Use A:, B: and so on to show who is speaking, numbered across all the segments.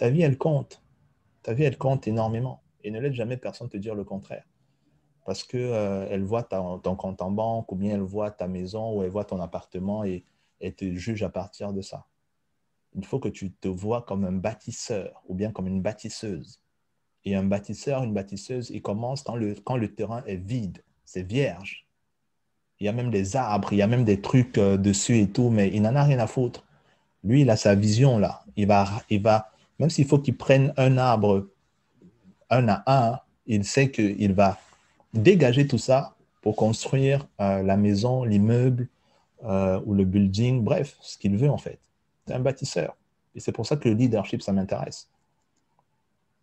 A: Ta vie, elle compte. Ta vie, elle compte énormément. Et ne laisse jamais personne te dire le contraire. Parce qu'elle elle voit ton compte en banque, ou bien elle voit ta maison, ou elle voit ton appartement, et elle te juge à partir de ça. Il faut que tu te vois comme un bâtisseur, ou bien comme une bâtisseuse. Et un bâtisseur, une bâtisseuse, il commence quand le terrain est vide, c'est vierge. Il y a même des arbres, il y a même des trucs dessus et tout, mais il n'en a rien à foutre. Lui, il a sa vision là. Même s'il faut qu'il prenne un arbre un à un, il sait qu'il va dégager tout ça pour construire la maison, l'immeuble ou le building, bref, ce qu'il veut en fait. C'est un bâtisseur. Et c'est pour ça que le leadership, ça m'intéresse.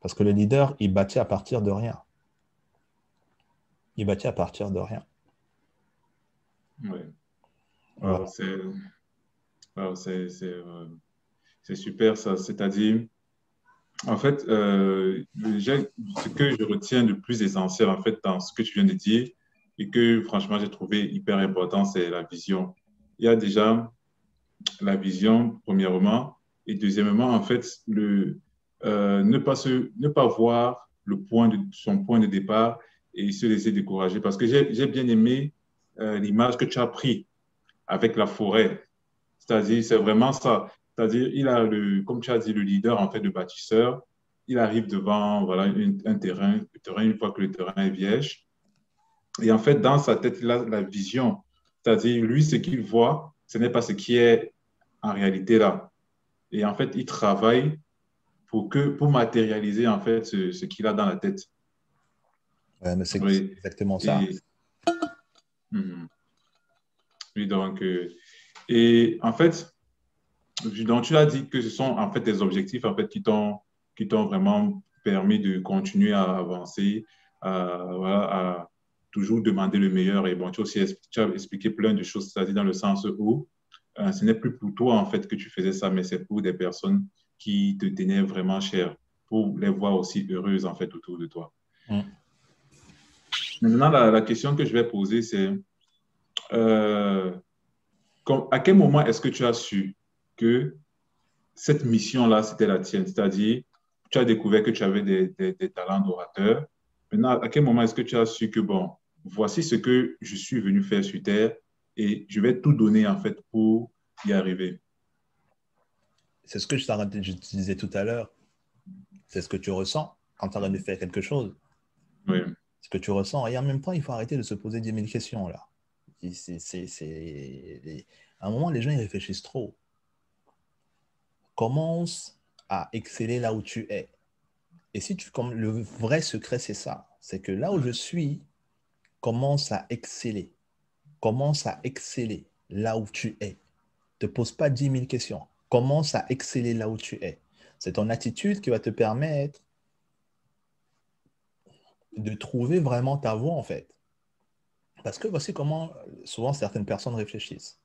A: Parce que le leader, il bâtit à partir de rien. Il bâtit à partir de rien.
B: Oui. Wow,
A: Voilà.
B: wow, c'est super ça. C'est-à-dire, en fait, ce que je retiens de plus essentiel en fait dans ce que tu viens de dire et que franchement j'ai trouvé hyper important, c'est la vision. Il y a déjà la vision, premièrement, et deuxièmement, en fait, ne pas voir son point de départ et se laisser décourager. Parce que j'ai bien aimé l'image que tu as prise avec la forêt. C'est-à-dire, c'est vraiment ça. C'est-à-dire, comme tu as dit, le leader, en fait, le bâtisseur, il arrive devant voilà, un terrain, une fois que le terrain est vierge. Et en fait, dans sa tête, il a la vision. C'est-à-dire, lui, ce qu'il voit, ce n'est pas ce qui est en réalité là. Et en fait, il travaille pour matérialiser en fait ce qu'il a dans la tête.
A: Ouais, mais c'est
B: Oui.
A: exactement ça.
B: Et, mhm. Oui, donc, et en fait, donc tu as dit que ce sont en fait des objectifs en fait qui t'ont vraiment permis de continuer à avancer, voilà, à toujours demander le meilleur. Et bon, tu as expliqué plein de choses, c'est-à-dire dans le sens où ce n'est plus pour toi en fait que tu faisais ça, mais c'est pour des personnes qui te tenaient vraiment cher, pour les voir aussi heureuses en fait autour de toi.
A: Mm.
B: Maintenant, la question que je vais poser, c'est euh, à quel moment est-ce que tu as su que cette mission-là, c'était la tienne? C'est-à-dire, tu as découvert que tu avais des talents d'orateur. Maintenant, à quel moment est-ce que tu as su que, bon, voici ce que je suis venu faire sur Terre et je vais tout donner, en fait, pour y arriver?
A: C'est ce que je te disais tout à l'heure. C'est ce que tu ressens quand tu arrêtes de faire quelque chose.
B: Oui,
A: Ce que tu ressens. Et en même temps, il faut arrêter de se poser 10 000 questions là. À un moment, les gens ils réfléchissent trop. Commence à exceller là où tu es. Et si tu, comme le vrai secret, c'est ça. C'est que là où je suis, commence à exceller. Commence à exceller là où tu es. Ne te pose pas 10 000 questions. Commence à exceller là où tu es. C'est ton attitude qui va te permettre de trouver vraiment ta voie, en fait. Parce que voici comment souvent certaines personnes réfléchissent.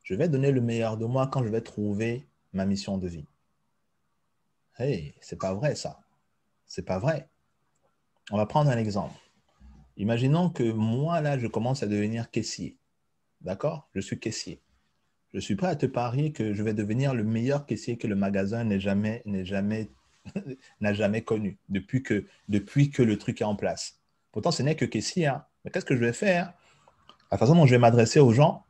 A: Je vais donner le meilleur de moi quand je vais trouver ma mission de vie. Hey, c'est pas vrai ça. C'est pas vrai. On va prendre un exemple. Imaginons que moi, là, je commence à devenir caissier. D'accord? Je suis caissier. Je suis prêt à te parier que je vais devenir le meilleur caissier que le magasin n'a jamais connu depuis que le truc est en place. Pourtant, ce n'est que caissier. Hein. Mais qu'est-ce que je vais faire? La façon dont je vais m'adresser aux gens,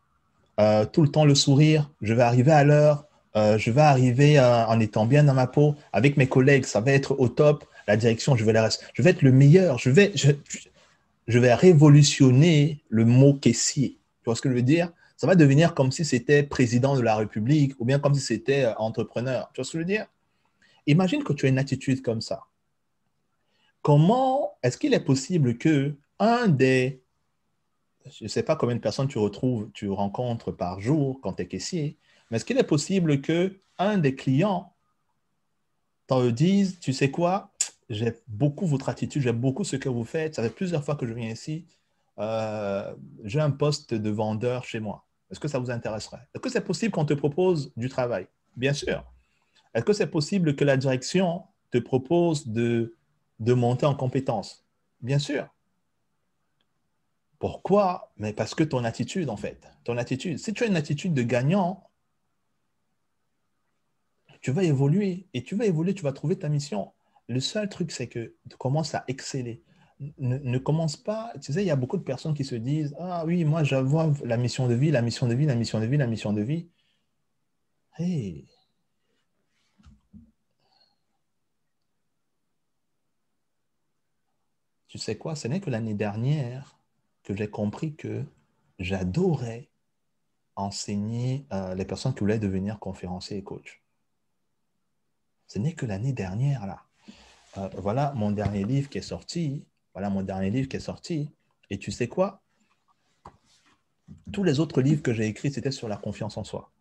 A: tout le temps le sourire, je vais arriver à l'heure, je vais arriver en étant bien dans ma peau, avec mes collègues, ça va être au top, la direction, je vais être le meilleur, je vais révolutionner le mot caissier. Tu vois ce que je veux dire? Ça va devenir comme si c'était président de la République ou bien comme si c'était entrepreneur. Tu vois ce que je veux dire? Imagine que tu as une attitude comme ça. Comment est-ce qu'il est possible que je ne sais pas combien de personnes tu rencontres par jour quand tu es caissier, mais est-ce qu'il est possible que un des clients t'en dise, tu sais quoi, j'ai beaucoup votre attitude, j'ai beaucoup ce que vous faites, ça fait plusieurs fois que je viens ici, euh, j'ai un poste de vendeur chez moi. Est-ce que ça vous intéresserait? Est-ce que c'est possible qu'on te propose du travail? Bien sûr. Est-ce que c'est possible que la direction te propose de monter en compétence? Bien sûr. Pourquoi? Mais parce que ton attitude, en fait. Ton attitude. Si tu as une attitude de gagnant, tu vas évoluer. Et tu vas évoluer, tu vas trouver ta mission. Le seul truc, c'est que tu commences à exceller. Ne commence pas, tu sais, il y a beaucoup de personnes qui se disent, ah oui, moi, je vois la mission de vie, la mission de vie, la mission de vie, la mission de vie. Hey, tu sais quoi, ce n'est que l'année dernière que j'ai compris que j'adorais enseigner les personnes qui voulaient devenir conférenciers et coachs. Ce n'est que l'année dernière, là. Voilà mon dernier livre qui est sorti. Voilà mon dernier livre qui est sorti. Et tu sais quoi? Tous les autres livres que j'ai écrits, c'était sur la confiance en soi.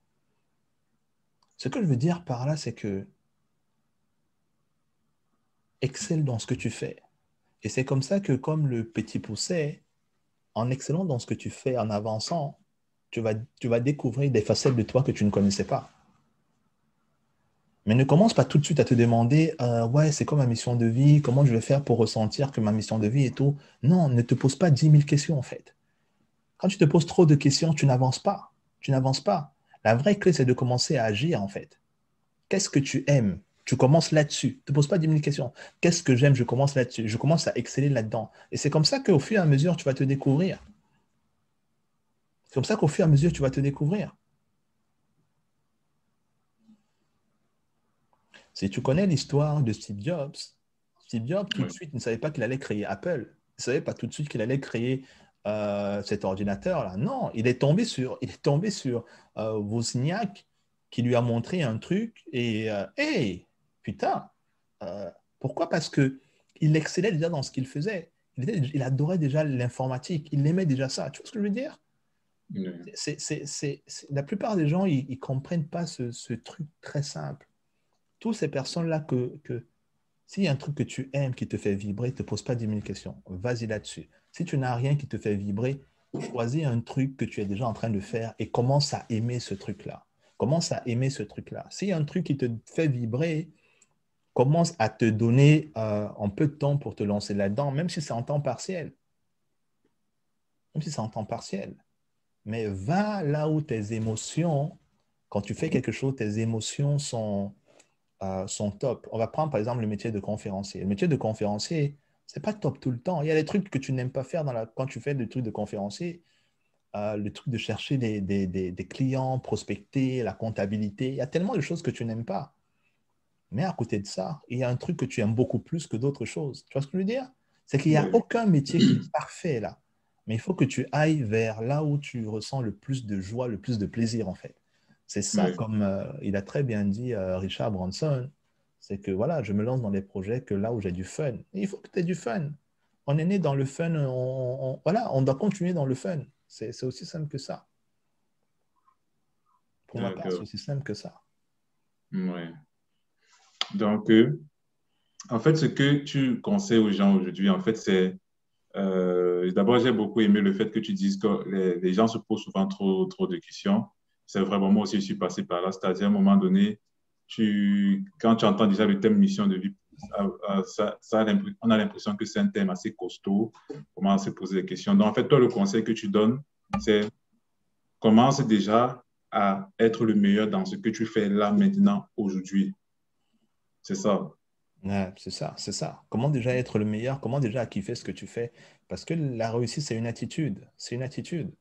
A: Ce que je veux dire par là, c'est que excelle dans ce que tu fais. Et c'est comme ça que, comme le petit pousset, en excellant dans ce que tu fais, en avançant, tu vas découvrir des facettes de toi que tu ne connaissais pas. Mais ne commence pas tout de suite à te demander ouais, c'est quoi ma mission de vie? Comment je vais faire pour ressentir que ma mission de vie et tout? Non, ne te pose pas 10 000 questions en fait. Quand tu te poses trop de questions, tu n'avances pas. Tu n'avances pas. La vraie clé, c'est de commencer à agir en fait. Qu'est-ce que tu aimes? Tu commences là-dessus. Ne te pose pas 10 000 questions. Qu'est-ce que j'aime? Je commence là-dessus. Je commence à exceller là-dedans. Et c'est comme ça qu'au fur et à mesure, tu vas te découvrir. C'est comme ça qu'au fur et à mesure, tu vas te découvrir. Si tu connais l'histoire de Steve Jobs, tout de suite, ne savait pas qu'il allait créer Apple. Il ne savait pas tout de suite qu'il allait créer cet ordinateur-là. Non, il est tombé sur Wozniak qui lui a montré un truc et hey, putain, pourquoi? Parce qu'il excellait déjà dans ce qu'il faisait. Il adorait déjà l'informatique. Il aimait déjà ça. Tu vois ce que je veux dire? La plupart des gens, ils ne comprennent pas ce truc très simple. Toutes ces personnes-là s'il y a un truc que tu aimes, qui te fait vibrer, ne te pose pas 10 000 questions. Vas-y là-dessus. Si tu n'as rien qui te fait vibrer, choisis un truc que tu es déjà en train de faire et commence à aimer ce truc-là. Commence à aimer ce truc-là. S'il y a un truc qui te fait vibrer, commence à te donner un peu de temps pour te lancer là-dedans, même si c'est en temps partiel. Même si c'est en temps partiel. Mais va là où tes émotions, quand tu fais quelque chose, tes émotions sont top. On va prendre par exemple le métier de conférencier. Le métier de conférencier, c'est pas top tout le temps. Il y a des trucs que tu n'aimes pas faire quand tu fais des trucs de conférencier. Le truc de chercher des clients, prospecter, la comptabilité. Il y a tellement de choses que tu n'aimes pas. Mais à côté de ça, il y a un truc que tu aimes beaucoup plus que d'autres choses. Tu vois ce que je veux dire? C'est qu'il n'y a aucun métier qui est parfait là. Mais il faut que tu ailles vers là où tu ressens le plus de joie, le plus de plaisir en fait. C'est ça, comme il a très bien dit Richard Branson, c'est que voilà, je me lance dans des projets que là où j'ai du fun. Et il faut que tu aies du fun. On est né dans le fun, voilà, on doit continuer dans le fun. C'est aussi simple que ça. Pour ma part, c'est aussi simple que ça.
B: Ouais. Donc, en fait, ce que tu conseilles aux gens aujourd'hui, en fait, c'est d'abord, j'ai beaucoup aimé le fait que tu dises que les gens se posent souvent trop de questions. C'est vraiment moi aussi, je suis passé par là. C'est-à-dire, à un moment donné, quand tu entends déjà le thème mission de vie, on a l'impression que c'est un thème assez costaud. Comment se poser des questions. Donc, en fait, toi, le conseil que tu donnes, c'est commence déjà à être le meilleur dans ce que tu fais là, maintenant, aujourd'hui. C'est ça.
A: Ouais, c'est ça, c'est ça. Comment déjà être le meilleur? Comment déjà kiffer ce que tu fais? Parce que la réussite, c'est une attitude. C'est une attitude.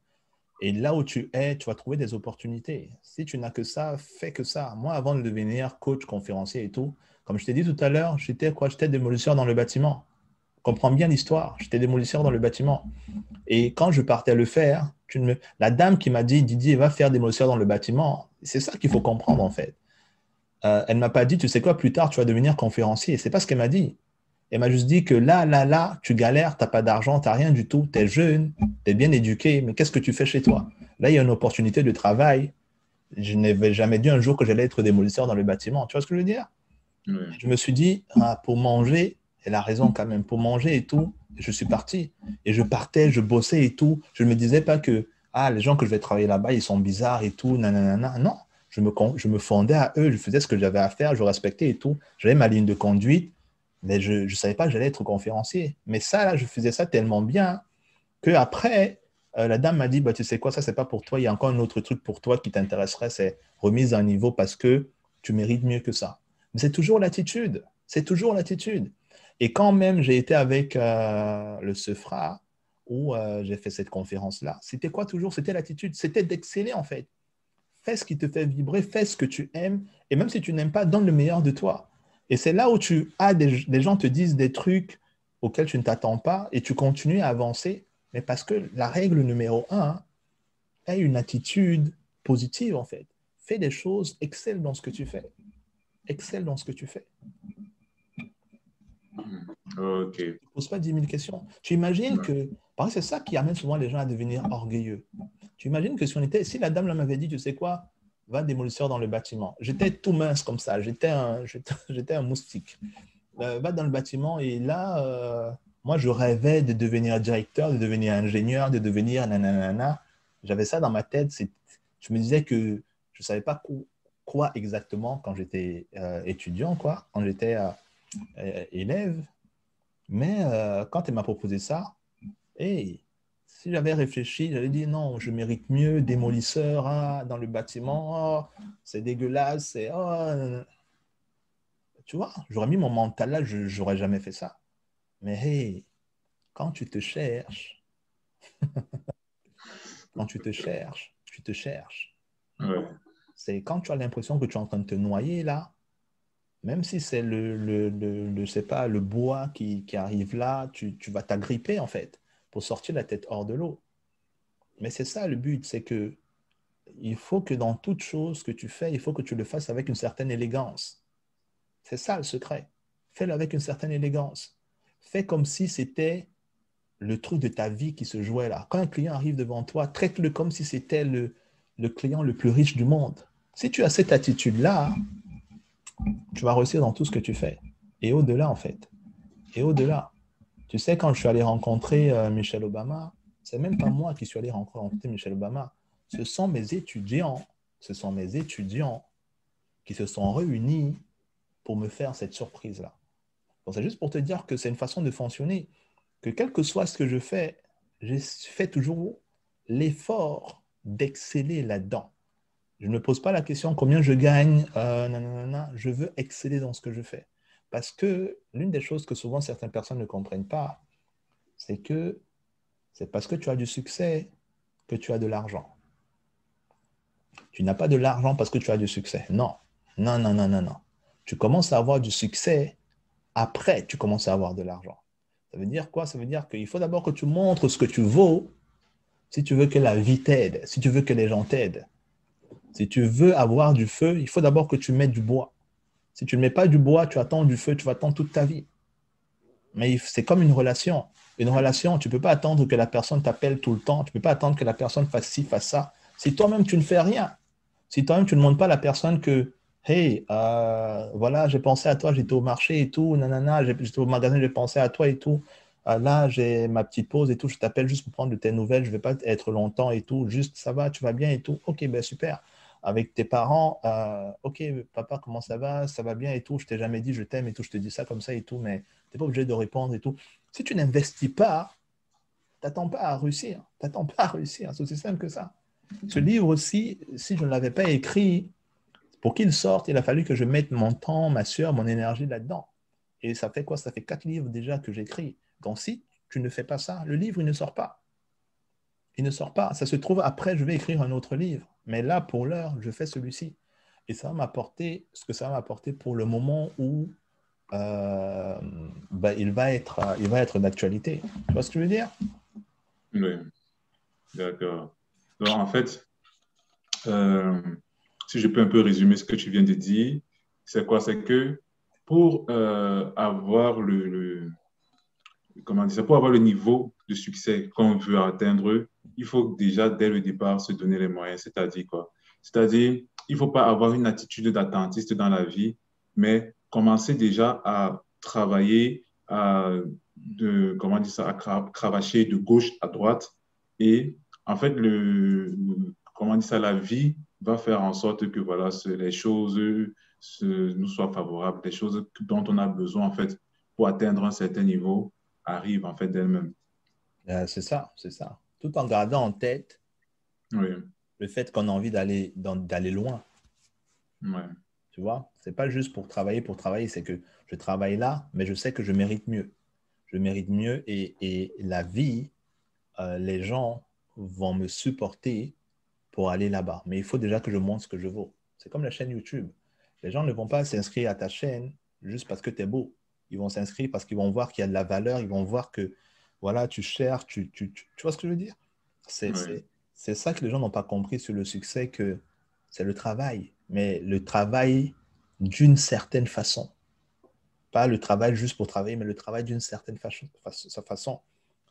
A: Et là où tu es, tu vas trouver des opportunités. Si tu n'as que ça, fais que ça. Moi, avant de devenir coach, conférencier et tout, comme je t'ai dit tout à l'heure, j'étais démolisseur dans le bâtiment. Comprends bien l'histoire. J'étais démolisseur dans le bâtiment. Et quand je partais le faire, la dame qui m'a dit, Didier, va faire démolisseur dans le bâtiment, c'est ça qu'il faut comprendre en fait. Elle ne m'a pas dit, tu sais quoi, plus tard, tu vas devenir conférencier. C'est pas ce qu'elle m'a dit. Elle m'a juste dit que là, tu galères, tu n'as pas d'argent, tu n'as rien du tout, tu es jeune, tu es bien éduqué, mais qu'est-ce que tu fais chez toi? Là, il y a une opportunité de travail. Je n'avais jamais dit un jour que j'allais être démolisseur dans le bâtiment. Tu vois ce que je veux dire?
B: Oui.
A: Je me suis dit, pour manger, elle a raison quand même, pour manger et tout, je suis parti. Et je partais, je bossais et tout. Je ne me disais pas que les gens que je vais travailler là-bas, ils sont bizarres et tout, nanana. Non, je me fondais à eux, je faisais ce que j'avais à faire, je respectais et tout. J'avais ma ligne de conduite. Mais je ne savais pas que j'allais être conférencier. Mais ça, là, je faisais ça tellement bien qu'après, la dame m'a dit, bah, tu sais quoi, ça, c'est pas pour toi. Il y a encore un autre truc pour toi qui t'intéresserait, c'est remise à un niveau parce que tu mérites mieux que ça. Mais c'est toujours l'attitude. C'est toujours l'attitude. Et quand même j'ai été avec le Sephra, où j'ai fait cette conférence-là, c'était quoi toujours? C'était l'attitude. C'était d'exceller en fait. Fais ce qui te fait vibrer, fais ce que tu aimes. Et même si tu n'aimes pas, donne le meilleur de toi. Et c'est là où tu as des gens te disent des trucs auxquels tu ne t'attends pas et tu continues à avancer. Mais parce que la règle numéro un est une attitude positive en fait. Fais des choses, excelle dans ce que tu fais. Excelle dans ce que tu fais.
B: Ok.
A: Ne pose pas 10 000 questions. Tu imagines que, parce que c'est ça qui amène souvent les gens à devenir orgueilleux. Tu imagines que si la dame là m'avait dit, tu sais quoi, va démolisseur dans le bâtiment. J'étais tout mince comme ça, j'étais un moustique. Va dans le bâtiment et là, moi je rêvais de devenir directeur, de devenir ingénieur, de devenir nanana. J'avais ça dans ma tête. Je me disais que je ne savais pas quoi exactement quand j'étais étudiant, quoi, quand j'étais élève. Mais quand elle m'a proposé ça, hey, si j'avais réfléchi, j'avais dit non, je mérite mieux démolisseur dans le bâtiment, c'est dégueulasse, tu vois, j'aurais mis mon mental là, je n'aurais jamais fait ça. Mais hey, quand tu te cherches, quand tu te cherches, tu te cherches.
B: Ouais.
A: C'est quand tu as l'impression que tu es en train de te noyer là, même si c'est je sais pas, le bois qui arrive là, tu vas t'agripper en fait pour sortir la tête hors de l'eau. Mais c'est ça le but, c'est que il faut que dans toute chose que tu fais, il faut que tu le fasses avec une certaine élégance. C'est ça le secret. Fais-le avec une certaine élégance. Fais comme si c'était le truc de ta vie qui se jouait là. Quand un client arrive devant toi, traite-le comme si c'était le client le plus riche du monde. Si tu as cette attitude-là, tu vas réussir dans tout ce que tu fais. Et au-delà, en fait. Et au-delà. Tu sais, quand je suis allé rencontrer Michelle Obama, c'est même pas moi qui suis allé rencontrer Michelle Obama. Ce sont mes étudiants qui se sont réunis pour me faire cette surprise-là. Donc, c'est juste pour te dire que c'est une façon de fonctionner, que quel que soit ce que je fais toujours l'effort d'exceller là-dedans. Je ne me pose pas la question combien je gagne, nanana, je veux exceller dans ce que je fais. Parce que l'une des choses que souvent certaines personnes ne comprennent pas, c'est que c'est parce que tu as du succès que tu as de l'argent. Tu n'as pas de l'argent parce que tu as du succès. Non, non, non, non, non, non. Tu commences à avoir du succès, après tu commences à avoir de l'argent. Ça veut dire quoi? Ça veut dire qu'il faut d'abord que tu montres ce que tu vaux si tu veux que la vie t'aide, si tu veux que les gens t'aident. Si tu veux avoir du feu, il faut d'abord que tu mettes du bois. Si tu ne mets pas du bois, tu attends du feu, tu vas attendre toute ta vie. Mais c'est comme une relation. Une relation, tu ne peux pas attendre que la personne t'appelle tout le temps. Tu ne peux pas attendre que la personne fasse ci, fasse ça. Si toi-même, tu ne fais rien, si toi-même, tu ne montres pas à la personne que, hey, voilà, j'ai pensé à toi, j'étais au marché et tout, nanana, j'étais au magasin, j'ai pensé à toi et tout. Là, j'ai ma petite pause et tout, je t'appelle juste pour prendre de tes nouvelles, je ne vais pas être longtemps et tout, juste ça va, tu vas bien et tout. Ok, ben super. Avec tes parents, ok, papa, comment ça va? Ça va bien et tout, je t'ai jamais dit je t'aime et tout, je te dis ça comme ça et tout, mais tu n'es pas obligé de répondre et tout. Si tu n'investis pas, t'attends pas à réussir. T'attends pas à réussir. C'est aussi simple que ça. Ce livre aussi, si je ne l'avais pas écrit, pour qu'il sorte, il a fallu que je mette mon temps, ma sueur, mon énergie là-dedans. Et ça fait quoi? Ça fait 4 livres déjà que j'écris. Donc si tu ne fais pas ça, le livre, il ne sort pas. Il ne sort pas. Ça se trouve, après, je vais écrire un autre livre. Mais là, pour l'heure, je fais celui-ci. Et ça va m'apporter ce que ça va m'apporter pour le moment où il va être d'actualité. Tu vois ce que je veux dire?
B: Oui, d'accord. Donc, en fait, euh, si je peux un peu résumer ce que tu viens de dire, c'est quoi? C'est que pour avoir comment dire ça, pour avoir le niveau de succès qu'on veut atteindre, il faut déjà, dès le départ, se donner les moyens. C'est-à-dire quoi? C'est-à-dire, il ne faut pas avoir une attitude d'attentiste dans la vie, mais commencer déjà à travailler, comment dire ça, à cravacher de gauche à droite. Et en fait, comment dire ça, la vie va faire en sorte que voilà, les choses nous soient favorables, les choses dont on a besoin en fait pour atteindre un certain niveau arrive en fait d'elle-même.
A: C'est ça, c'est ça. Tout en gardant en tête
B: Oui,
A: le fait qu'on a envie d'aller loin.
B: ouais.
A: Tu vois, c'est pas juste pour travailler, c'est que je travaille là, mais je sais que je mérite mieux. Je mérite mieux et la vie, les gens vont me supporter pour aller là-bas. Mais il faut déjà que je montre ce que je vaux. C'est comme la chaîne YouTube. Les gens ne vont pas s'inscrire à ta chaîne juste parce que tu es beau. Ils vont s'inscrire parce qu'ils vont voir qu'il y a de la valeur, ils vont voir que, voilà, tu cherches, tu vois ce que je veux dire? C'est,
B: Oui,
A: c'est, c'est ça que les gens n'ont pas compris sur le succès, que c'est le travail. Mais le travail d'une certaine façon. Pas le travail juste pour travailler, mais le travail d'une certaine façon.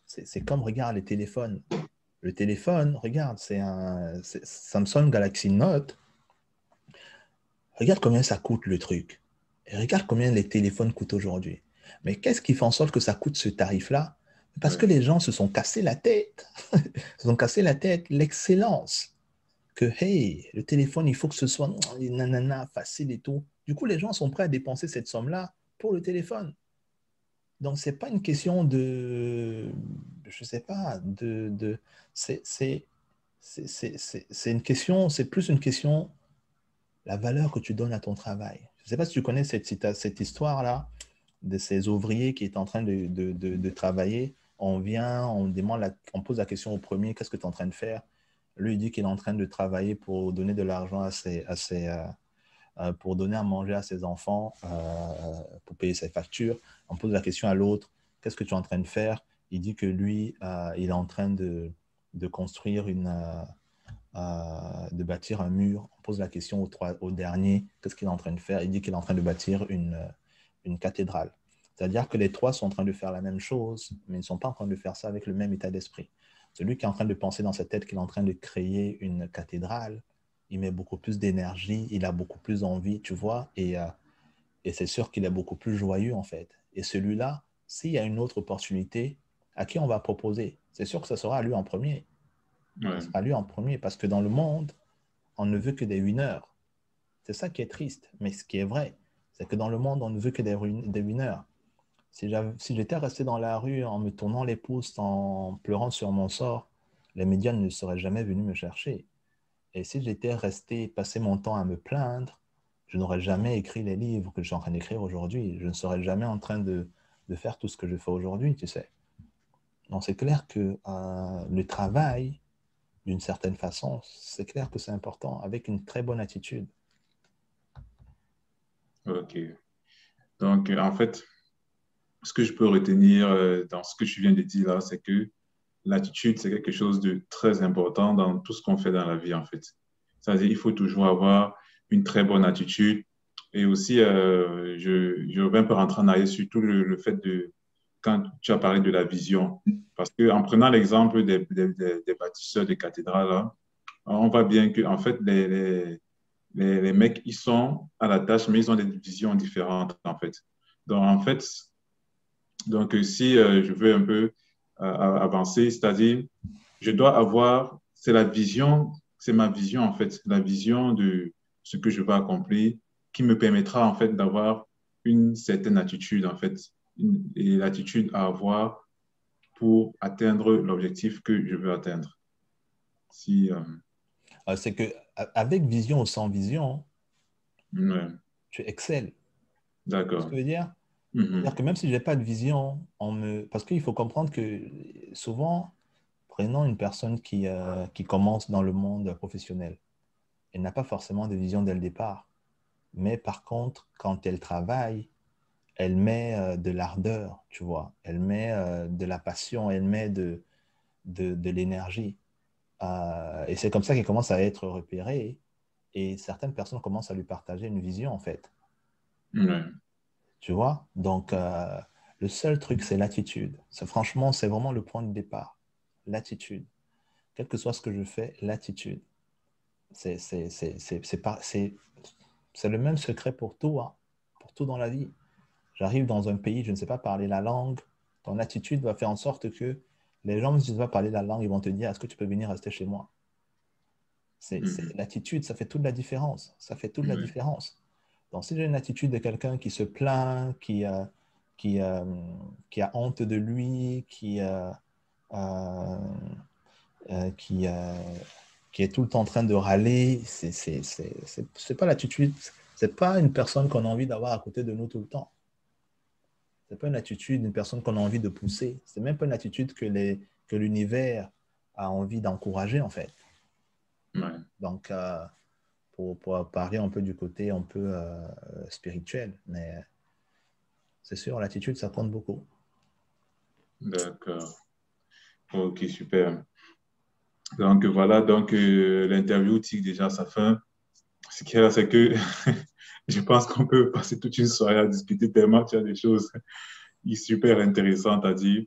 A: C'est comme, regarde, les téléphones. Le téléphone, regarde, c'est un Samsung Galaxy Note. Regarde combien ça coûte le truc. Et regarde combien les téléphones coûtent aujourd'hui. Mais qu'est-ce qui fait en sorte que ça coûte ce tarif-là? Parce que
B: oui,
A: les gens se sont cassés la tête. se sont cassés la tête. L'excellence. Que, hey, le téléphone, il faut que ce soit nanana, facile et tout. Du coup, les gens sont prêts à dépenser cette somme-là pour le téléphone. Donc, ce n'est pas une question de, je ne sais pas, c'est c'est une question, c'est plus une question, la valeur que tu donnes à ton travail. Je ne sais pas si tu connais cette histoire-là de ces ouvriers qui est en train de travailler. On vient, on pose la question au premier, qu'est-ce que tu es en train de faire? Lui, il dit qu'il est en train de travailler pour donner de l'argent pour donner à manger à ses enfants, pour payer ses factures. On pose la question à l'autre, qu'est-ce que tu es en train de faire? Il dit que lui, il est en train de construire de bâtir un mur. On pose la question au dernier, qu'est-ce qu'il est en train de faire? Il dit qu'il est en train de bâtir une cathédrale. C'est-à-dire que les trois sont en train de faire la même chose, mais ils ne sont pas en train de faire ça avec le même état d'esprit. Celui qui est en train de penser dans sa tête qu'il est en train de créer une cathédrale, il met beaucoup plus d'énergie, il a beaucoup plus envie, tu vois, et c'est sûr qu'il est beaucoup plus joyeux en fait. Et celui-là, s'il y a une autre opportunité, à qui on va proposer? C'est sûr que ce sera à lui en premier. Ce
B: oui,
A: sera à lui en premier parce que dans le monde, on ne veut que des winners. C'est ça qui est triste, mais ce qui est vrai, c'est que dans le monde, on ne veut que des winners. Si j'étais resté dans la rue en me tournant les pouces, en pleurant sur mon sort, les médias ne seraient jamais venus me chercher. Et si j'étais resté passer mon temps à me plaindre, je n'aurais jamais écrit les livres que je suis en train d'écrire aujourd'hui. Je ne serais jamais en train de faire tout ce que je fais aujourd'hui, tu sais. Donc c'est clair que le travail, d'une certaine façon, c'est clair que c'est important, avec une très bonne attitude.
B: ok. Donc, en fait, ce que je peux retenir dans ce que je viens de dire là, c'est que l'attitude, c'est quelque chose de très important dans tout ce qu'on fait dans la vie, en fait. C'est-à-dire, il faut toujours avoir une très bonne attitude. Et aussi, je vais un peu rentrer en arrière sur tout le fait de, quand tu as parlé de la vision. Parce qu'en prenant l'exemple des bâtisseurs de cathédrales, là, on voit bien que, en fait, les mecs, ils sont à la tâche, mais ils ont des visions différentes, en fait. Donc, en fait, si je veux un peu avancer, c'est-à-dire, je dois avoir, c'est la vision, c'est ma vision en fait, la vision de ce que je veux accomplir qui me permettra en fait d'avoir une certaine attitude en fait, et l'attitude à avoir pour atteindre l'objectif que je veux atteindre. Si,
A: C'est que avec vision ou sans vision,
B: ouais,
A: tu excelles. Tu vois ce que
B: d'accord.
A: je veux dire? C'est-à-dire
B: Mhm.
A: que même si je n'ai pas de vision, parce qu'il faut comprendre que souvent, prenons une personne qui commence dans le monde professionnel. Elle n'a pas forcément de vision dès le départ. Mais par contre, quand elle travaille, elle met de l'ardeur, tu vois. Elle met de la passion, elle met de l'énergie. Et c'est comme ça qu'elle commence à être repérée. Et certaines personnes commencent à lui partager une vision, en fait.
B: Ouais,
A: Tu vois? Donc, le seul truc, c'est l'attitude. Franchement, c'est vraiment le point de départ. L'attitude. Quel que soit ce que je fais, l'attitude. C'est le même secret pour tout, hein, pour tout dans la vie. J'arrive dans un pays, je ne sais pas parler la langue. Ton attitude va faire en sorte que les gens, si tu ne sais pas parler la langue, ils vont te dire, est-ce que tu peux venir rester chez moi?
B: mhm.
A: L'attitude, ça fait toute la différence. Ça fait toute la
B: Ouais,
A: différence. Donc, si j'ai une attitude de quelqu'un qui se plaint, qui, euh, qui a honte de lui, euh, euh, qui est tout le temps en train de râler, c'est pas l'attitude, C'est pas une personne qu'on a envie d'avoir à côté de nous tout le temps. C'est pas une attitude d'une personne qu'on a envie de pousser. C'est même pas une attitude que l'univers a envie d'encourager, en fait.
B: Ouais.
A: Donc, pour parler un peu du côté un peu spirituel, mais c'est sûr, l'attitude, ça compte beaucoup.
B: D'accord. Ok, super. Donc voilà, donc l'interview tire déjà à sa fin. Ce qu'il y a, c'est que je pense qu'on peut passer toute une soirée à discuter tellement tu as des choses super intéressantes à dire.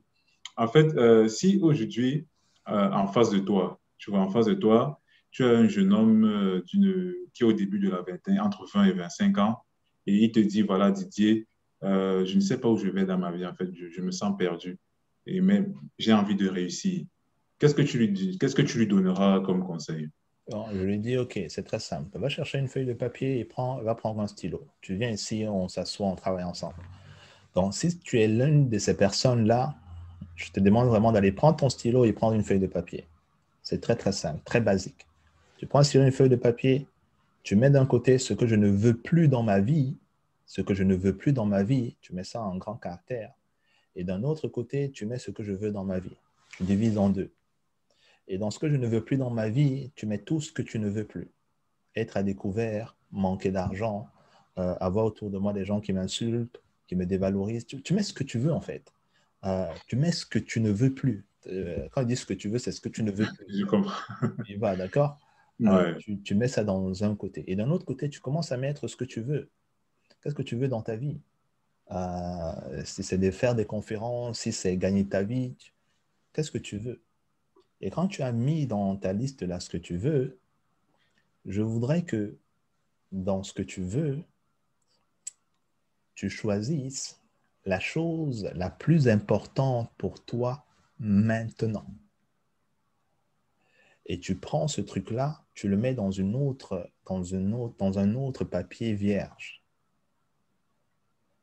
B: En fait, si aujourd'hui, en face de toi, tu vois, en face de toi, tu as un jeune homme qui est au début de la vingtaine, entre 20 et 25 ans, et il te dit, voilà, Didier, je ne sais pas où je vais dans ma vie, en fait, je me sens perdu, et même j'ai envie de réussir. Qu'est-ce que tu lui dis? Qu'est-ce que tu lui donneras comme conseil?
A: Bon, je lui dis, OK, c'est très simple. Va chercher une feuille de papier et va prendre un stylo. Tu viens ici, on s'assoit, on travaille ensemble. Donc, si tu es l'une de ces personnes-là, je te demande vraiment d'aller prendre ton stylo et prendre une feuille de papier. C'est très, très simple, très basique. Tu prends un stylo et une feuille de papier, tu mets d'un côté ce que je ne veux plus dans ma vie, ce que je ne veux plus dans ma vie, tu mets ça en grand caractère. Et d'un autre côté, tu mets ce que je veux dans ma vie. Tu divises en deux. Et dans ce que je ne veux plus dans ma vie, tu mets tout ce que tu ne veux plus. Être à découvert, manquer d'argent, avoir autour de moi des gens qui m'insultent, qui me dévalorisent. Tu mets ce que tu veux en fait. Tu mets ce que tu ne veux plus. Quand je dis ce que tu veux, c'est ce que tu ne veux plus.
B: Je comprends.
A: Tu vas, d'accord?
B: Ouais,
A: Tu mets ça dans un côté. Et d'un autre côté, tu commences à mettre ce que tu veux. Qu'est-ce que tu veux dans ta vie? Si c'est de faire des conférences, si c'est gagner ta vie, qu'est-ce que tu veux? Et quand tu as mis dans ta liste là ce que tu veux, je voudrais que dans ce que tu veux, tu choisisses la chose la plus importante pour toi maintenant. Et tu prends ce truc-là, tu le mets dans un autre papier vierge.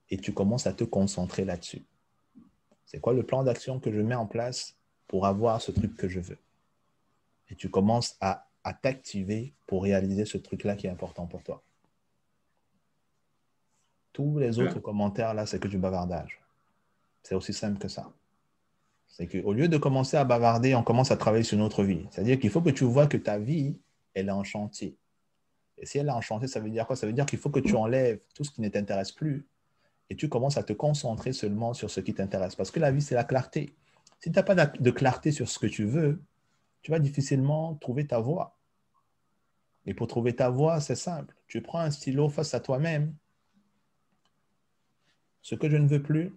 A: Et tu commences à te concentrer là-dessus. C'est quoi le plan d'action que je mets en place pour avoir ce truc que je veux? Et tu commences à t'activer pour réaliser ce truc-là qui est important pour toi. Tous les autres
B: super.
A: commentaires, là, c'est que du bavardage. C'est aussi simple que ça. C'est qu'au lieu de commencer à bavarder, on commence à travailler sur notre vie. C'est-à-dire qu'il faut que tu vois que ta vie, elle est en chantier. Et si elle est en chantier, ça veut dire quoi? Ça veut dire qu'il faut que tu enlèves tout ce qui ne t'intéresse plus et tu commences à te concentrer seulement sur ce qui t'intéresse. Parce que la vie, c'est la clarté. Si tu n'as pas de clarté sur ce que tu veux, tu vas difficilement trouver ta voie. Et pour trouver ta voie, c'est simple. Tu prends un stylo face à toi-même. Ce que je ne veux plus,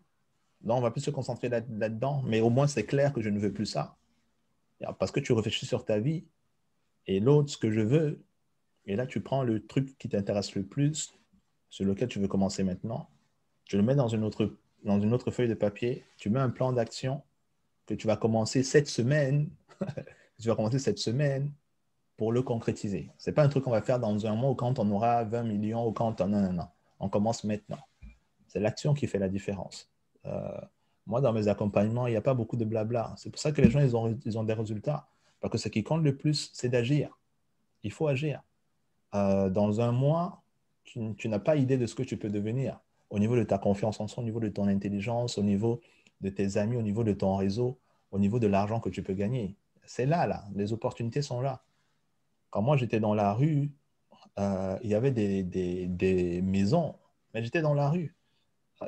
A: là, on va plus se concentrer là-dedans, mais au moins, c'est clair que je ne veux plus ça. Parce que tu réfléchis sur ta vie et l'autre, ce que je veux, et là, tu prends le truc qui t'intéresse le plus, sur lequel tu veux commencer maintenant, tu le mets dans une autre feuille de papier, tu mets un plan d'action que tu vas commencer cette semaine, tu vas commencer cette semaine pour le concrétiser. Ce n'est pas un truc qu'on va faire dans un mois ou quand on aura 20 millions ou quand on... Non, non, non. On commence maintenant. C'est l'action qui fait la différence. Moi, dans mes accompagnements, il n'y a pas beaucoup de blabla. C'est pour ça que les gens, ils ont des résultats. Parce que ce qui compte le plus, c'est d'agir. Il faut agir. Dans un mois, tu n'as pas idée de ce que tu peux devenir au niveau de ta confiance en soi, au niveau de ton intelligence, au niveau de tes amis, au niveau de ton réseau, au niveau de l'argent que tu peux gagner. C'est là, là. Les opportunités sont là. Quand moi, j'étais dans la rue, il y avait des maisons, mais j'étais dans la rue.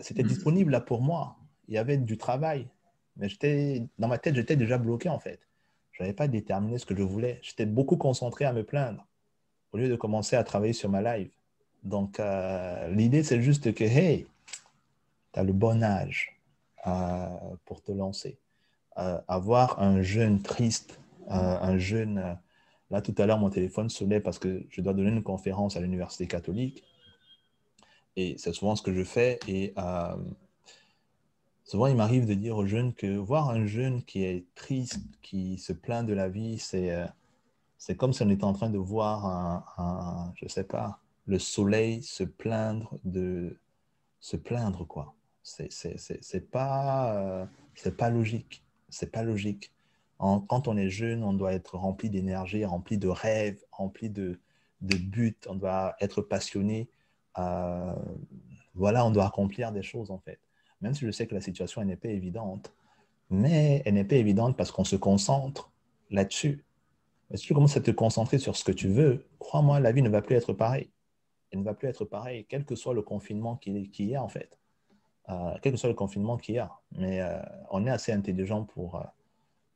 A: C'était disponible là pour moi. Il y avait du travail. Mais dans ma tête, j'étais déjà bloqué en fait. Je n'avais pas déterminé ce que je voulais. J'étais beaucoup concentré à me plaindre au lieu de commencer à travailler sur ma life. Donc, l'idée, c'est juste que, hey, tu as le bon âge pour te lancer. Avoir un jeune triste, un jeune... là, tout à l'heure, mon téléphone sonnait parce que je dois donner une conférence à l'Université catholique. Et c'est souvent ce que je fais. Et souvent, il m'arrive de dire aux jeunes que voir un jeune qui est triste, qui se plaint de la vie, c'est comme si on était en train de voir je ne sais pas, le soleil se plaindre, quoi. C'est pas logique. C'est pas logique. Quand on est jeune, on doit être rempli d'énergie, rempli de rêves, rempli de buts. On doit être passionné. voilà, on doit accomplir des choses en fait. Même si je sais que la situation n'est pas évidente, mais elle n'est pas évidente parce qu'on se concentre là-dessus. Mais si tu commences à te concentrer sur ce que tu veux, crois-moi, la vie ne va plus être pareille. Elle ne va plus être pareille, quel que soit le confinement qu'il y a en fait. Quel que soit le confinement qu'il y a. Mais on est assez intelligent pour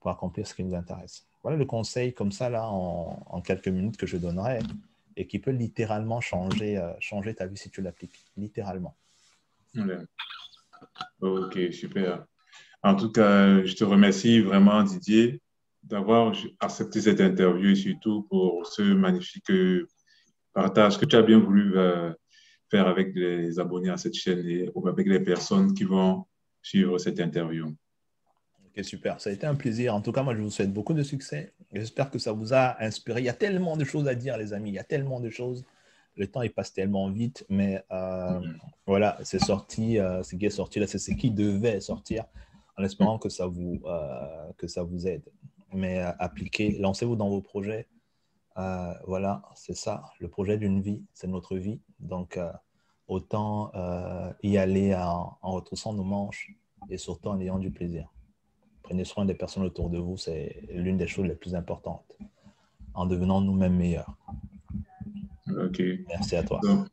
A: accomplir ce qui nous intéresse. Voilà le conseil comme ça, là, en quelques minutes que je donnerai et qui peut littéralement changer ta vie si tu l'appliques. Littéralement.
B: Ouais. Ok, super. En tout cas, je te remercie vraiment, Didier, d'avoir accepté cette interview et surtout pour ce magnifique partage que tu as bien voulu faire avec les abonnés à cette chaîne et avec les personnes qui vont suivre cette interview.
A: Ok, super. Ça a été un plaisir. En tout cas, moi, je vous souhaite beaucoup de succès. J'espère que ça vous a inspiré. Il y a tellement de choses à dire, les amis. Il y a tellement de choses. Le temps, il passe tellement vite. Mais voilà, c'est sorti. Ce qui est sorti là, c'est ce qui devait sortir en espérant que ça vous aide. Mais appliquez, lancez-vous dans vos projets. Voilà, c'est ça. Le projet d'une vie, c'est notre vie. Donc, autant y aller en retroussant nos manches et surtout en ayant du plaisir. Prenez soin des personnes autour de vous, c'est l'une des choses les plus importantes, en devenant nous-mêmes meilleurs.
B: Ok.
A: Merci à toi.
B: Donc,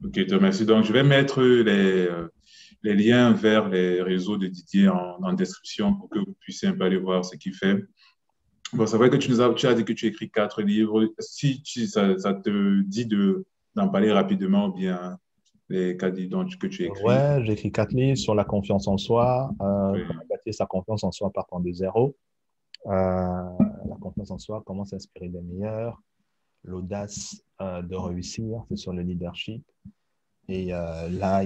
B: ok, te remercie. Donc, je vais mettre les liens vers les réseaux de Didier en description pour que vous puissiez un peu aller voir ce qu'il fait. Bon, c'est vrai que tu as dit que tu écris 4 livres. Si ça te dit d'en parler rapidement ou bien les 4 livres que tu écris.
A: Ouais, j'écris 4 livres sur la confiance en soi,
B: Oui.
A: comment bâtir sa confiance en soi partant de zéro, la confiance en soi, comment s'inspirer des meilleurs, l'audace de réussir, c'est sur le leadership. Et là,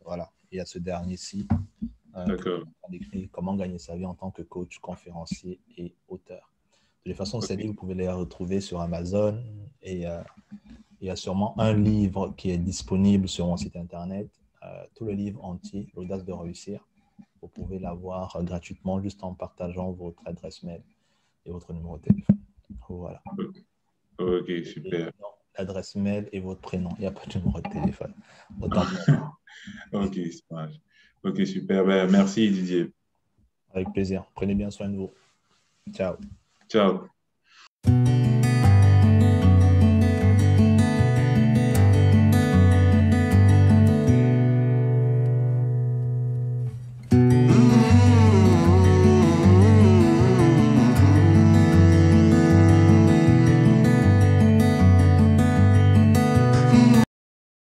A: voilà, il y a ce dernier-ci,
B: D'accord.
A: écrit comment gagner sa vie en tant que coach, conférencier et auteur. De toute façon, ces
B: Ok.
A: livres, vous pouvez les retrouver sur Amazon et il y a sûrement un livre qui est disponible sur mon site internet, tout le livre entier, l'audace de réussir. Vous pouvez l'avoir gratuitement juste en partageant votre adresse mail et votre numéro de téléphone. Voilà.
B: Ok,
A: Et
B: super.
A: non, l'adresse mail et votre prénom. Il n'y a pas de numéro de téléphone. Autant
B: Ok, ça marche. Ok, super. Ben, merci Didier.
A: avec plaisir. Prenez bien soin de vous. Ciao.
B: Ciao.